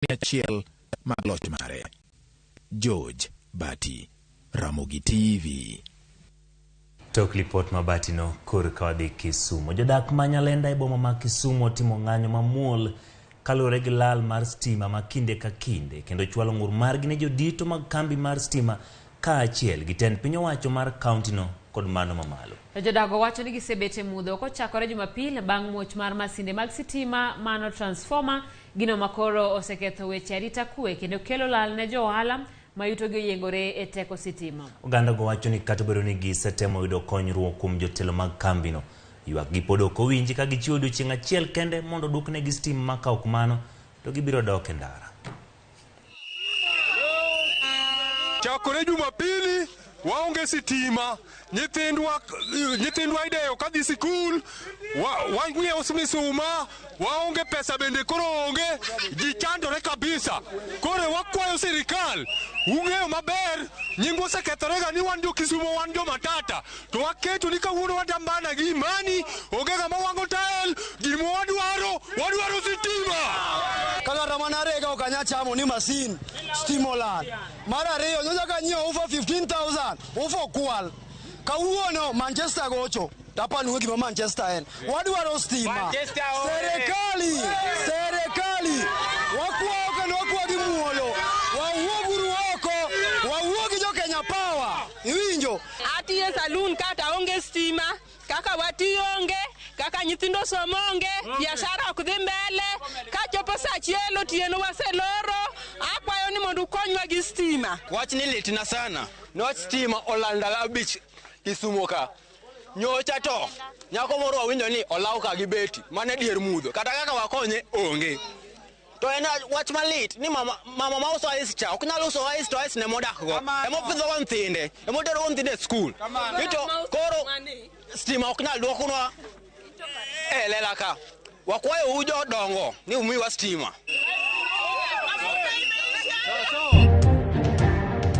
achiel mag loch mare. George Bati, Ramogi TV. Tok lipot mabati no kor kawadi Kisumu. Jadak manyalenda e boma ma Kisumu timo ng'anyo mamuol kalure gi lal mar stima ma kinde ka kinde kendo chwalo ng'ur margi ne jodito mag kambi mar stima ka achiel gi tend piny owacho mar kaunti no kod mano mamalo. Jodago wacho ni gisebete mudho kochakore Jumapil bang' muoch mar masinde mag sitima mano transformer gino makoro oseketho weche arita kwe kendo kelo lal ne jo ohala mayuto gi yengore e teko sitima. Oganda go wacho ni kata bedo ni gisetemo yudo konyruok kuom jotelo mag kambi no, ywak gi pod ok owinji ka gichiwo odiechieng' achiel kende mondo dukne gi stima ma ka ok mano to gibiro dok e ndara. Chakore Jumapili waonge sitima, nyithindwa ideyo kadhi sikul, wang'iewo misuma, waonge pesa bende koro onge, ji chandore kabisa. Koro wakwayo sirikal, ung'eyo maber, nyingwa osekethorega ni wan jo Kisumu wan jo matata, to waketo ni kawuono watambana gi imani, onge gama wango tael, gimo wadwaro sitima. Kaka mana arega okanya chamo ni masin stimolan. Mara ariyo nyonya kanyo ufa 15,000 ufa kwal. Kawuono Manchester gocho. Tapa nuwe gima Manchester en. Wadwaro stima. Serikali. Wakwa gi muolo. Wawuoguru oko. Wawuogi jo Kenya Power. Iwinjo. Atiye saloon kata onge stima. Kaka wationge, kaka nyithindo somonge, biashara ok dhi mbele, ka chopo saa chielo tieno waseloro, akwayo ni mondo ukonywa gi stima. Wach ni litina sana. Niwach stima olanda labich Kisumu ka. Nyocha to, nyako moro wawinjo ni olaw ka gi beti, mane dier mudho, kata kaka wakonye onge. To ena wach malit ni mama ma uso ice cha, ok nyalo uso ice to ice ne modak go. Emo pidho gonthinde, emo tero gonthinde school. Ito koro stima ok nyal duokonwa lela ka. Wakwayo ujo dongo ni umiwa stima.